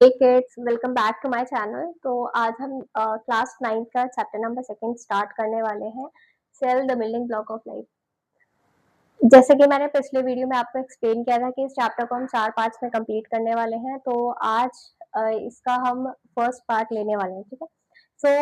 Hey kids, welcome back to my channel. तो आज हम क्लास 9 का चैप्टर नंबर 2 स्टार्ट करने वाले हैं, cell the building block of life. जैसे कि मैंने पिछले वीडियो में आपको एक्सप्लेन किया था कि इस चैप्टर को हम 4 पार्ट्स में कंप्लीट करने वाले हैं, तो आज इसका हम फर्स्ट पार्ट लेने वाले हैं, ठीक है। सो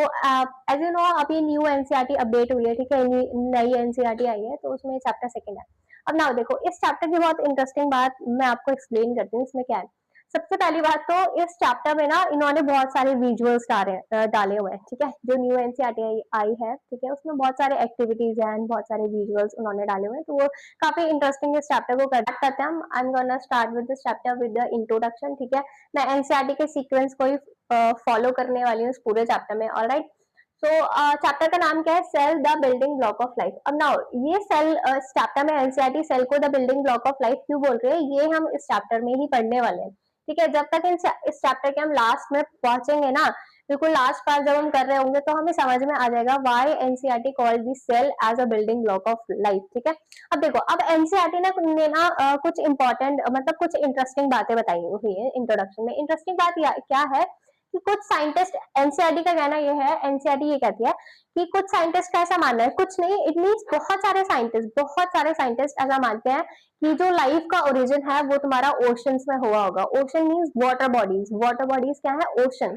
एज यू नो, अभी न्यू एनसीईआरटी अपडेट हुई है, ठीक है, नई एनसीईआरटी आई है, तो उसमें चैप्टर 2 है। अब नाउ देखो, इस चैप्टर की बहुत इंटरेस्टिंग बात मैं आपको एक्सप्लेन करती हूँ। इसमें क्या है, सबसे पहली बात तो इस चैप्टर में ना इन्होंने बहुत सारे विजुअल्स डाले हुए हैं, ठीक है। जो न्यू एनसीईआरटी आई है, ठीक है, उसमें बहुत सारे एक्टिविटीज हैं, बहुत सारे विजुअल्स उन्होंने डाले हुए हैं, तो वो काफी इंटरेस्टिंग इस चैप्टर को करते हैं हम। I am gonna start with this chapter with the introduction, ठीक है। मैं एनसीईआरटी के सीक्वेंस को ही फॉलो करने वाली हूँ इस पूरे चैप्टर में, ऑलराइट। सो चैप्टर का नाम क्या है, cell the building block of life. अब नाउ ये सेल इस चैप्टर में एनसीईआरटी सेल को the building block of life क्यों बोल रहे हैं, ये हम इस चैप्टर में ही पढ़ने वाले हैं, ठीक है। जब तक इस चैप्टर के हम लास्ट में पहुंचेंगे ना, बिल्कुल लास्ट पार्ट जब हम कर रहे होंगे, तो हमें समझ में आ जाएगा why NCERT called this cell as a building block of life, ठीक है। अब देखो, अब एनसीईआरटी ने ना कुछ इंपॉर्टेंट, मतलब कुछ इंटरेस्टिंग बातें बताई हुई है इंट्रोडक्शन में। इंटरेस्टिंग बात क्या है कि कुछ साइंटिस्ट, एनसीईआरटी का कहना ये है, एनसीईआरटी ये कहती है कि कुछ साइंटिस्ट का ऐसा मानना है, कुछ नहीं, इट मीन्स बहुत सारे साइंटिस्ट ऐसा मानते हैं कि जो लाइफ का ओरिजिन है वो तुम्हारा ओशंस में हुआ होगा। ओशन मीन्स वाटर बॉडीज क्या है, ओशन।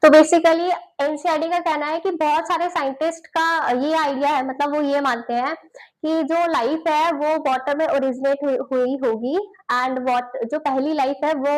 तो बेसिकली एनसीईआरटी का कहना है कि बहुत सारे साइंटिस्ट का ये आइडिया है, मतलब वो ये मानते हैं कि जो लाइफ है वो वाटर में ओरिजिनेट हुई होगी, एंड जो पहली लाइफ है वो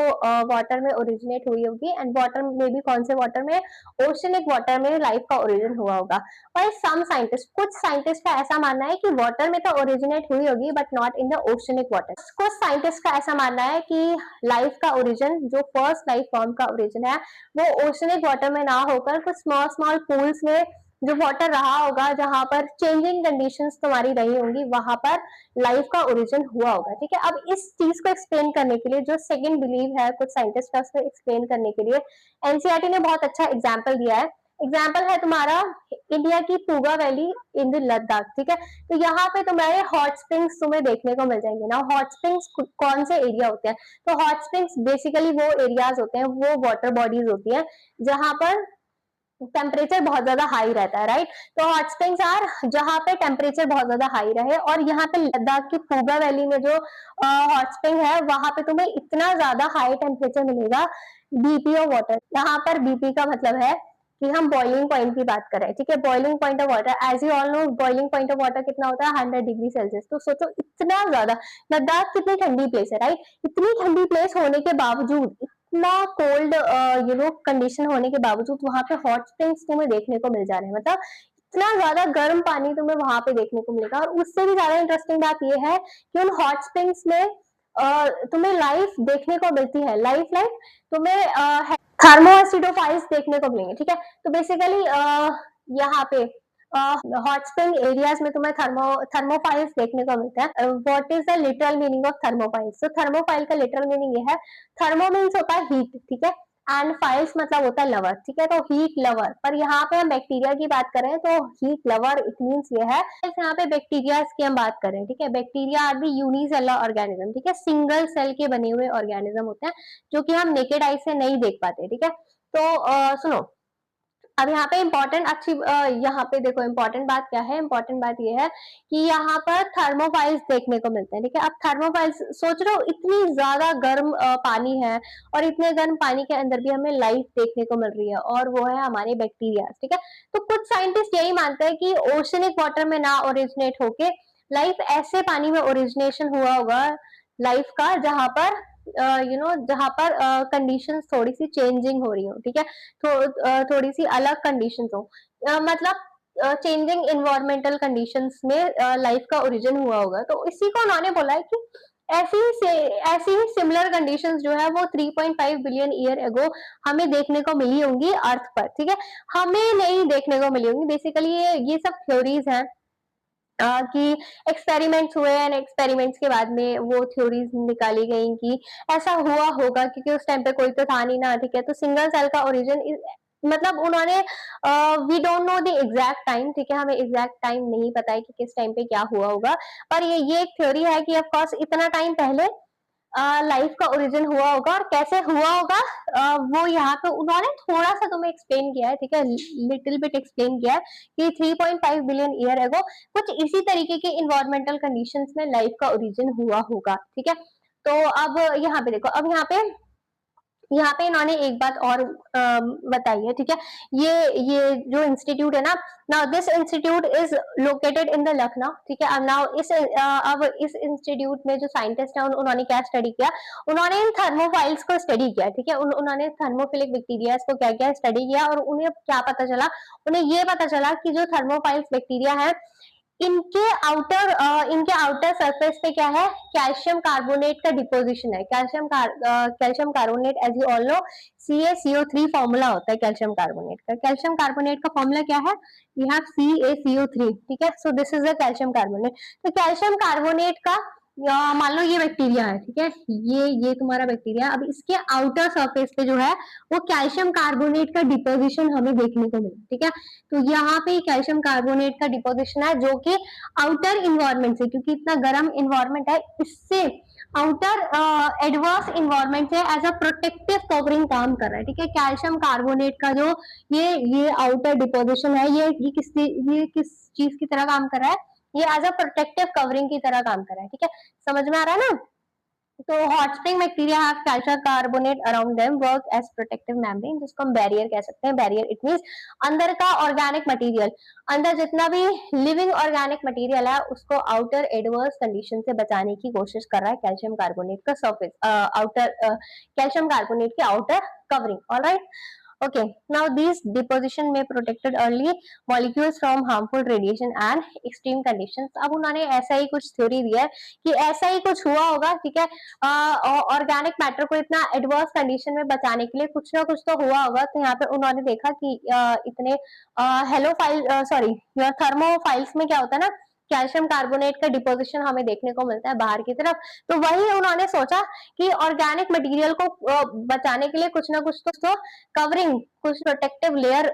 वाटर में ओरिजिनेट हुई होगी, एंड वाटर में भी कौन से वाटर में, ओशनिक वाटर में लाइफ का ओरिजिन हुआ होगा। और सम साइंटिस्ट, कुछ साइंटिस्ट का ऐसा मानना है कि वाटर में तो ओरिजिनेट हुई होगी but not in the oceanic water. कुछ साइंटिस्ट का ऐसा मानना है कि लाइफ का ओरिजिन, जो फर्स्ट लाइफ फॉर्म का ओरिजिन है, वो ओशनिक वाटर में ना होकर कुछ स्मॉल स्मॉल पूल्स में जो वाटर रहा होगा, जहां पर चेंजिंग कंडीशंस तुम्हारी रही होंगी, वहां पर लाइफ का ओरिजिन हुआ होगा, ठीक है। अब इस चीज को एक्सप्लेन करने के लिए, जो सेकंड बिलीव है कुछ साइंटिस्ट का, उसको एक्सप्लेन करने के लिए एनसीईआरटी ने बहुत अच्छा एग्जाम्पल दिया है। एग्जाम्पल है तुम्हारा इंडिया की Puga valley in the Ladakh, ठीक है। तो यहाँ पे तुम्हारे हॉट स्प्रिंग्स तुम्हें देखने को मिल जाएंगे ना। हॉट स्प्रिंग्स कौन से एरिया होते हैं, तो हॉट स्प्रिंग्स बेसिकली वो एरियाज होते हैं, वो वाटर बॉडीज होती हैं जहां पर टेम्परेचर बहुत ज्यादा हाई रहता है, राइट। तो हॉट स्प्रिंग्स आर जहां पे टेम्परेचर बहुत ज्यादा हाई रहे, और यहाँ पे लद्दाख की पूगा वैली में जो हॉट स्प्रिंग है, वहां पे तुम्हें इतना ज्यादा हाई टेम्परेचर मिलेगा, बीपी ऑफ वाटर। यहाँ पर बीपी का मतलब है कि हम बॉइलिंग पॉइंट की बात कर रहे हैं, ठीक है। Boiling point of water, as you all know, boiling point of water कितना होता है, 100 डिग्री सेल्सियस। तो सोचो इतना ज्यादा, लद्दाख कितनी ठंडी प्लेस है, राइट। इतनी ठंडी प्लेस होने के बावजूद, इतना कोल्ड कंडीशन होने के बावजूद, वहां पे हॉट स्प्रिंग्स तुम्हें देखने को मिल जा रहे हैं, मतलब इतना ज्यादा गर्म पानी तुम्हें वहां पे देखने को मिलेगा। और उससे भी ज्यादा इंटरेस्टिंग बात यह है कि उन हॉट स्प्रिंग्स में तुम्हें लाइफ देखने को मिलती है, लाइफ तुम्हें थर्मोएसिडोफाइल्स देखने को मिलेंगे, ठीक है। तो बेसिकली यहाँ पे हॉट स्प्रिंग एरियाज में तुम्हें थर्मोफाइल्स देखने को मिलता है। What is the literal meaning of thermophiles, तो थर्मोफाइल का लिटरल मीनिंग ये है, थर्मो मीन्स होता है हीट, ठीक है, एंड फाइल्स मतलब होता है लवर, ठीक है। तो हीट लवर, पर यहाँ पे हम बैक्टीरिया की बात करें तो हीट लवर इट मीन्स ये है, यहाँ पे बैक्टीरिया की हम बात करें, ठीक है। Bacteria are the unicellular organism, ठीक है, सिंगल सेल के बने हुए ऑर्गेनिज्म होते हैं, जो कि हम नेकेड आई से नहीं देख पाते, ठीक है। तो सुनो, अब यहाँ पे इम्पोर्टेंट यहाँ पे देखो, इम्पोर्टेंट बात क्या है, इम्पोर्टेंट बात ये है कि यहाँ पर थर्मोफाइल्स देखने को मिलते हैं, ठीक है। अब थर्मोफाइल्स, सोच रहे हो इतनी ज्यादा गर्म पानी है, और इतने गर्म पानी के अंदर भी हमें लाइफ देखने को मिल रही है, और वो है हमारे बैक्टीरिया, ठीक है। तो कुछ साइंटिस्ट यही मानते हैं कि ओशनिक वाटर में ना ओरिजिनेट होके लाइफ ऐसे पानी में ओरिजिनेशन हुआ होगा लाइफ का, जहां पर जहां पर कंडीशंस थोड़ी सी चेंजिंग हो रही हो, ठीक है। थोड़ी सी अलग कंडीशंस हो, मतलब चेंजिंग इन्वायरमेंटल कंडीशंस में लाइफ का ओरिजिन हुआ होगा। तो इसी को उन्होंने बोला है कि ऐसी ही सिमिलर कंडीशंस जो है वो 3.5 बिलियन ईयर एगो हमें देखने को मिली होंगी अर्थ पर, ठीक है। हमें नहीं देखने को मिली होंगी। बेसिकली ये सब थ्योरीज हैं कि एक्सपेरिमेंट्स हुए, एंड एक्सपेरिमेंट्स के बाद में वो थ्योरीज निकाली गई कि ऐसा हुआ होगा, क्योंकि उस टाइम पे कोई तो था नहीं ना, ठीक है। तो सिंगल सेल का ओरिजिन, मतलब उन्होंने, we don't know the exact time, ठीक है, हमें एग्जैक्ट टाइम नहीं पता है कि किस टाइम पे क्या हुआ होगा, पर ये एक थ्योरी है कि ऑफ कोर्स इतना टाइम पहले लाइफ का ओरिजिन हुआ होगा और कैसे हुआ होगा, वो यहाँ पे उन्होंने थोड़ा सा तुम्हें एक्सप्लेन किया है, ठीक है, लिटिल बिट एक्सप्लेन किया है कि 3.5 बिलियन ईयर एगो कुछ इसी तरीके के इन्वायरमेंटल कंडीशंस में लाइफ का ओरिजिन हुआ होगा, ठीक है। तो अब यहाँ पे देखो, अब यहाँ पे इन्होंने एक बात और बताई है, ठीक है। ये जो इंस्टीट्यूट है ना, now this institute is located in the Lucknow, ठीक है। अब इस इंस्टीट्यूट में जो साइंटिस्ट है उन्होंने क्या स्टडी किया, उन्होंने इन थर्मोफाइल्स को स्टडी किया, ठीक है। उन्होंने थर्मोफिलिक बैक्टीरिया को क्या क्या स्टडी किया और उन्हें क्या पता चला, उन्हें ये पता चला कि जो थर्मोफाइल्स बैक्टीरिया है इनके आउटर सरफेस पे क्या है, कैल्शियम कार्बोनेट का डिपोजिशन है। Calcium carbonate as you all know CaCO3 formula होता है कैल्शियम कार्बोनेट का। कैल्शियम कार्बोनेट का फॉर्मूला क्या है, वी हैव CaCO3, ठीक है। So this is the calcium carbonate. तो कैल्शियम कार्बोनेट का मान लो ये बैक्टीरिया है, ठीक है, ये तुम्हारा बैक्टीरिया, अब इसके आउटर सरफेस पे जो है वो कैल्शियम कार्बोनेट का डिपोजिशन हमें देखने को मिला, ठीक है। तो यहाँ पे कैल्शियम कार्बोनेट का डिपोजिशन है जो कि आउटर इन्वायरमेंट से, क्योंकि इतना गर्म इन्वायरमेंट है, इससे आउटर एडवर्स इन्वायरमेंट से एज अ प्रोटेक्टिव कवरिंग काम कर रहा है, ठीक है। कैल्शियम कार्बोनेट का जो ये आउटर डिपोजिशन है, ये किस चीज की तरह काम कर रहा है, ये एज अ प्रोटेक्टिव कवरिंग की तरह काम कर रहा है, ठीक है। समझ में आ रहा है ना। तो hot spring bacteria have calcium carbonate around them, work as protective membrane, जिसको हम बैरियर कह सकते हैं। बैरियर इट मींस अंदर का ऑर्गेनिक मटेरियल, अंदर जितना भी लिविंग ऑर्गेनिक मटेरियल है उसको आउटर एडवर्स कंडीशन से बचाने की कोशिश कर रहा है कैल्शियम कार्बोनेट का सरफेस, आउटर कैल्शियम कार्बोनेट की outer covering, alright. Okay, now these deposition may protected early molecules from harmful radiation and extreme conditions. अब उन्होंने ऐसा ही कुछ थ्योरी दिया है कि ऐसा ही कुछ हुआ होगा, ठीक है। ऑर्गेनिक मैटर को इतना एडवर्स कंडीशन में बचाने के लिए कुछ ना कुछ तो हुआ होगा। तो यहाँ पे उन्होंने देखा कि इतने हेलोफाइल सॉरी थर्मोफाइल्स में क्या होता है ना, कैल्शियम कार्बोनेट का डिपोजिशन हमें देखने को मिलता है बाहर की तरफ। तो वही उन्होंने सोचा कि ऑर्गेनिक मटेरियल को बचाने के लिए कुछ ना कुछ तो कवरिंग, कुछ प्रोटेक्टिव लेयर,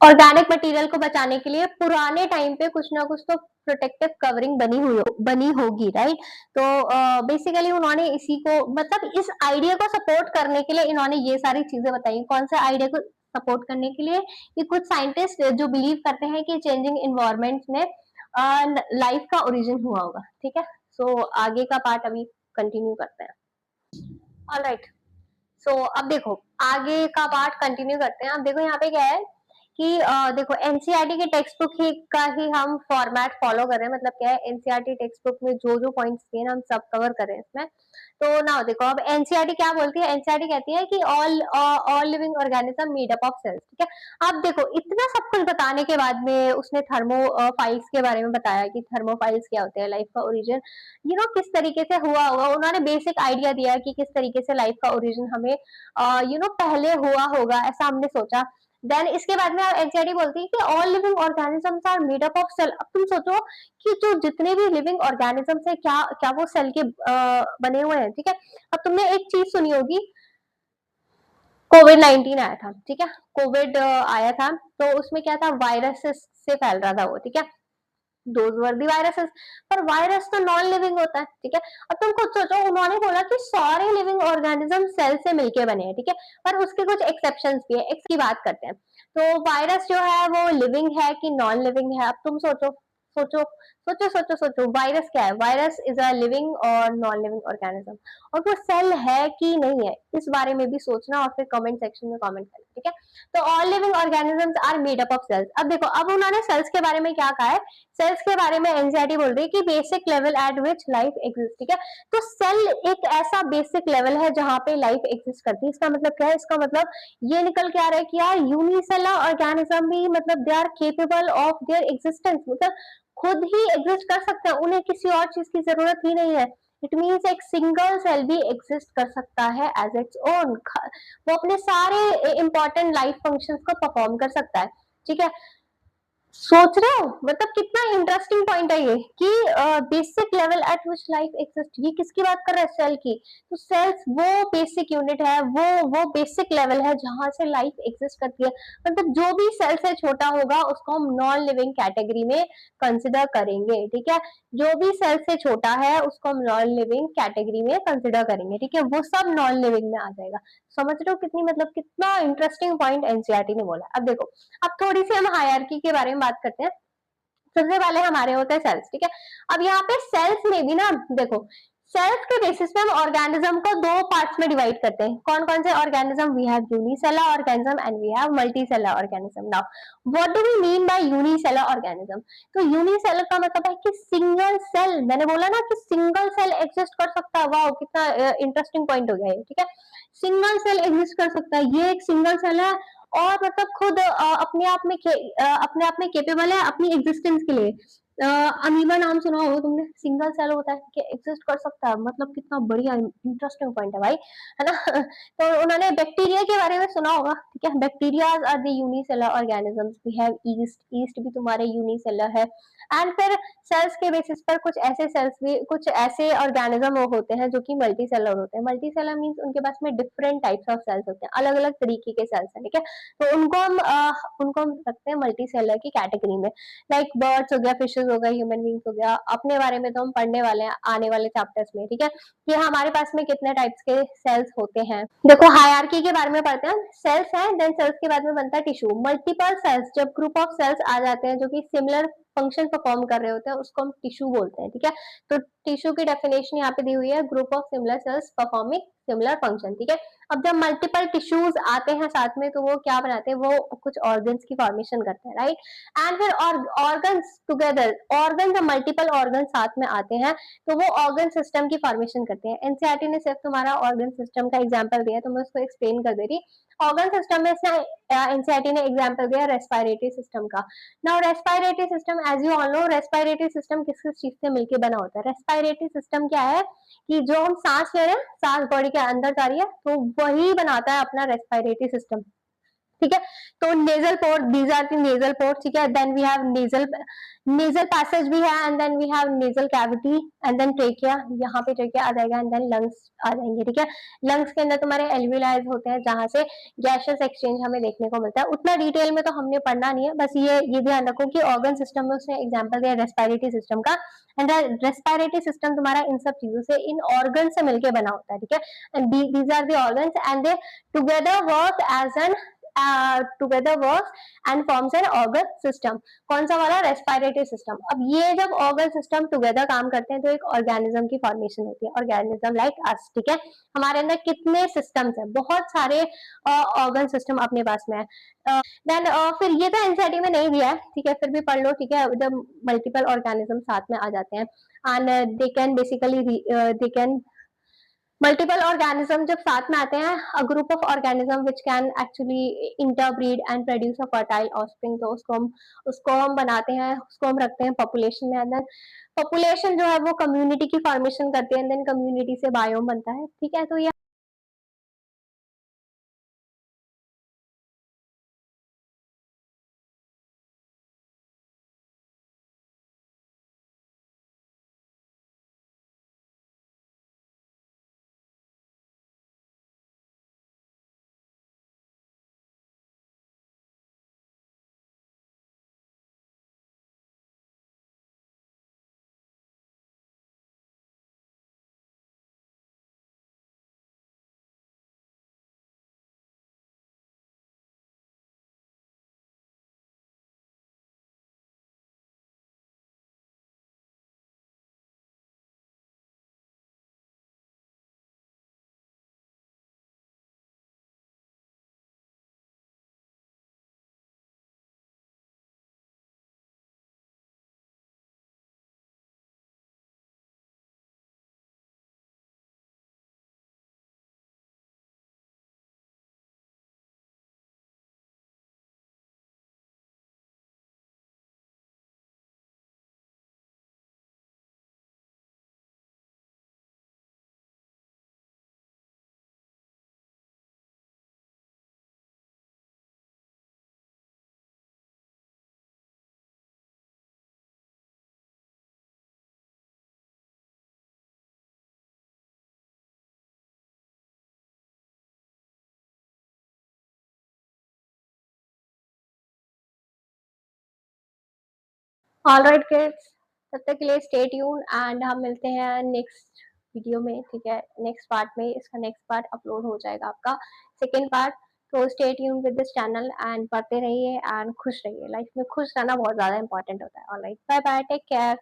ऑर्गेनिक मटेरियल को बचाने के लिए पुराने टाइम पे कुछ ना कुछ तो प्रोटेक्टिव कवरिंग बनी होगी, राइट। तो बेसिकली उन्होंने इसी को, मतलब इस आइडिया को सपोर्ट करने के लिए इन्होंने ये सारी चीजें बताई। कौन से आइडिया को सपोर्ट करने के लिए, कि कुछ साइंटिस्ट जो बिलीव करते हैं कि चेंजिंग इन्वायरमेंट में लाइफ का ओरिजिन हुआ होगा, ठीक है। सो आगे का पार्ट अभी कंटिन्यू करते हैं, ऑलराइट। सो अब देखो आगे का पार्ट कंटिन्यू करते हैं। अब देखो यहाँ पे क्या है कि देखो एनसीईआरटी के टेक्स्ट बुक का ही हम फॉर्मेट फॉलो कर रहे हैं। मतलब क्या है, एनसीईआरटी टेक्स्ट बुक में जो जो पॉइंट्स दिए ना हम सब कवर कर रहे हैं इसमें। तो ना देखो अब एनसीईआरटी क्या बोलती है, एनसीईआरटी कहती है कि all living organism made up of cells, ठीक है। अब देखो इतना सब कुछ बताने के बाद में उसने थर्मोफाइल्स के बारे में बताया कि थर्मोफाइल्स क्या होते हैं, लाइफ का ओरिजिन किस तरीके से हुआ होगा। उन्होंने बेसिक आइडिया दिया कि किस तरीके से लाइफ का ओरिजिन हमें पहले हुआ होगा, ऐसा हमने सोचा। देन इसके बाद में एनसीईआरटी बोलती है कि all living organisms are made up of cell. अब तुम सोचो कि जो जितने भी लिविंग ऑर्गेनिजम्स है क्या क्या वो सेल के बने हुए हैं, ठीक है। अब तुमने एक चीज सुनी होगी, कोविड-19 आया था, ठीक है। कोविड आया था तो उसमें क्या था, वायरस से फैल रहा था वो, ठीक है। दोज वर दी वायरसेस, पर वायरस तो नॉन लिविंग होता है, ठीक है। अब तुम खुद सोचो, उन्होंने बोला कि सारे लिविंग ऑर्गेनिज्म सेल से मिलके बने हैं, ठीक है, पर उसके कुछ एक्सेप्शंस भी है। एक्स की बात करते हैं, तो वायरस जो है वो लिविंग है कि नॉन लिविंग है। अब तुम सोचो सोचो सोचो सोचो सोचो, वायरस क्या है, वायरस इज अ लिविंग और नॉन लिविंग ऑर्गेनिज्म, और वो सेल है कि नहीं है, इस बारे में भी सोचना और फिर कमेंट सेक्शन में कमेंट करना, ठीक है। तो all living organisms are made up of cells. अब देखो अब उन्होंने सेल्स के बारे में क्या कहा है, सेल्स के बारे में एनसीईआरटी बोल रही है कि बेसिक लेवल एट विच लाइफ एग्जिस्ट, ठीक है। तो सेल एक ऐसा बेसिक लेवल है जहां पे लाइफ एग्जिस्ट करती है। इसका मतलब क्या है, इसका मतलब ये निकल के आ रहा है कि यार यूनिसेलुलर ऑर्गेनिज्म भी मतलब they are capable of their existence, मतलब खुद ही एग्जिस्ट कर सकते हैं, उन्हें किसी और चीज की जरूरत ही नहीं है। इट मीन्स एक सिंगल सेल भी एग्जिस्ट कर सकता है एज इट्स ओन, वो अपने सारे इंपॉर्टेंट लाइफ फंक्शंस को परफॉर्म कर सकता है, ठीक है। सोच रहे हो, मतलब कितना इंटरेस्टिंग पॉइंट है ये कि बेसिक लेवल एट विच लाइफ एग्जिस्ट, ये किसकी बात कर रहा है, सेल की। तो सेल्स वो बेसिक यूनिट है, वो बेसिक लेवल है जहां से लाइफ एग्जिस्ट करती है। मतलब जो भी सेल से छोटा होगा उसको हम नॉन लिविंग कैटेगरी में कंसिडर करेंगे, ठीक है। जो भी सेल से छोटा है उसको हम नॉन लिविंग कैटेगरी में कंसिडर करेंगे, ठीक है, वो सब नॉन लिविंग में आ जाएगा। समझ रहे हो कितनी मतलब कितना इंटरेस्टिंग पॉइंट एनसीईआरटी ने बोला। अब देखो, अब थोड़ी सी हम हायरार्की के बारे में बात करते हैं। सबसे पहले हमारे होते हैं सेल्स, ठीक है। अब यहाँ पे सेल्स में भी ना देखो, सेल्स के बेसिस पे हम ऑर्गेनिज्म को दो पार्ट्स में डिवाइड करते हैं। कौन कौन से organism? We have unicellular organism and we have multicellular organism. Now what do we mean by unicellular organism? तो यूनिसेलर का मतलब है कि सिंगल सेल, मैंने बोला ना कि सिंगल सेल एग्जिस्ट कर सकता है। वाओ, कितना इंटरेस्टिंग पॉइंट हो गया ये, ठीक है। सिंगल सेल एग्जिस्ट कर सकता है, ये एक सिंगल सेल है और मतलब खुद अपने आप में कैपेबल है अपनी एग्जिस्टेंस के लिए। अमीबा नाम सुना होगा तुमने, सिंगल सेल होता है कि एग्जिस्ट कर सकता है, मतलब कितना बढ़िया इंटरेस्टिंग पॉइंट है भाई, है ना। तो उन्होंने बैक्टीरिया के बारे में सुना होगा, ठीक है। Bacteria are the unicellular organisms. We have yeast, yeast भी तुम्हारे यूनिसेलर है। एंड फिर सेल्स के बेसिस पर कुछ ऐसे सेल्स भी, कुछ ऐसे ऑर्गेनिज्म होते हैं जो कि मल्टी सेलर होते हैं। मल्टी सेलर मीन्स उनके पास में डिफरेंट टाइप्स ऑफ सेल्स होते हैं, अलग अलग तरीके के सेल्स हैं, ठीक है। तो उनको हम रखते हैं मल्टी सेलर की कैटेगरी में। लाइक बर्ड्स हो गया, फिशेज हो गया, ह्यूमन बींग्स हो गया। अपने बारे में तो हम पढ़ने वाले हैं आने वाले चैप्टर्स में, ठीक है, कि हमारे पास में कितने टाइप्स के सेल्स होते हैं। देखो हायरार्की के बारे में पढ़ते हैं। सेल्स है, देन सेल्स के बाद में बनता है टिश्यू। मल्टीपल सेल्स, जब ग्रुप ऑफ सेल्स आ जाते हैं जो कि सिमिलर फंक्शन परफॉर्म कर रहे होते हैं, उसको हम टिश्यू बोलते हैं, ठीक है। तो टिश्यू की डेफिनेशन यहाँ पे दी हुई है, group of similar sales performing similar function, ठीक है। अब जब मल्टीपल टिश्यूज आते हैं साथ में तो वो क्या बनाते हैं, वो कुछ ऑर्गन्स की फॉर्मेशन करते हैं, राइट। एंड फिर ऑर्गन्स टुगेदर, ऑर्गन जब मल्टीपल ऑर्गन साथ में आते हैं तो वो ऑर्गन सिस्टम की फॉर्मेशन करते हैं। एनसीईआरटी ने सिर्फ तुम्हारा ऑर्गन सिस्टम का एग्जांपल दिया, तो मैं उसको एक्सप्लेन कर दे रही। ऑर्गन सिस्टम में इसने एनसीईआरटी ने एग्जांपल दिया रेस्पिरेटरी सिस्टम का। Now respiratory system, as you all know, respiratory system किस किस चीज से मिलकर बना होता है? रेस्पिरेटरी सिस्टम क्या है कि जो हम सांस ले रहे हैं, सांस बॉडी के अंदर जा रही है, तो वही बनाता है अपना रेस्पिरेटरी सिस्टम, ठीक है। तो nasal port, these are the nasal port, ठीक है। Then we have nasal, nasal passage भी है, and then we have nasal cavity, and then trachea, यहाँ पे ट्रेकिया आ जाएगा, एंड देन लंग्स आ जाएंगे, ठीक है। लंग्स के अंदर तुम्हारे एल्विलाइज होते हैं जहां से गैसेस एक्सचेंज हमें देखने को मिलता है। उतना डिटेल में तो हमने पढ़ना नहीं है, बस ये ध्यान रखो कि ऑर्गन सिस्टम में उसने एग्जाम्पल दिया रेस्पिरेटरी सिस्टम का। एंड रेस्पिरेटरी सिस्टम तुम्हारा इन सब चीजों से, इन ऑर्गन से मिलकर बना होता है, ठीक है। And these are the organs and they together work as an together works and forms an organ system. कौन सा वाला? Respiratory system. अब ये जब ऑर्गन सिस्टम टुगेदर काम करते हैं तो एक ऑर्गेनिज्म की फॉर्मेशन होती है, ऑर्गेनिज्म लाइक अस, ठीक है। हमारे अंदर कितने सिस्टम्स हैं? बहुत सारे ऑर्गन सिस्टम अपने पास में है। देन फिर ये तो एनसीईआरटी में नहीं दिया है, ठीक है, फिर भी पढ़ लो, ठीक है। जब मल्टीपल ऑर्गेनिज्म साथ में आ जाते हैं and they can basically they can, multiple organism जब साथ में आते हैं, a group of organism which can actually interbreed and produce a fertile offspring, तो उसको हम बनाते हैं, उसको हम रखते हैं पॉपुलेशन में। अंदर पॉपुलेशन जो है वो कम्युनिटी की फॉर्मेशन करती है, देन कम्युनिटी से बायोम बनता है, ठीक है। तो ये ऑल राइट किड्स, तब तक के लिए स्टे ट्यून एंड हम मिलते हैं नेक्स्ट वीडियो में, ठीक है? नेक्स्ट पार्ट में, इसका नेक्स्ट पार्ट अपलोड हो जाएगा आपका सेकंड पार्ट। तो stay tune with this channel and पढ़ते रहिए एंड खुश रहिए। लाइफ में खुश रहना बहुत ज़्यादा इंपॉर्टेंट होता है। Alright, bye bye, take care.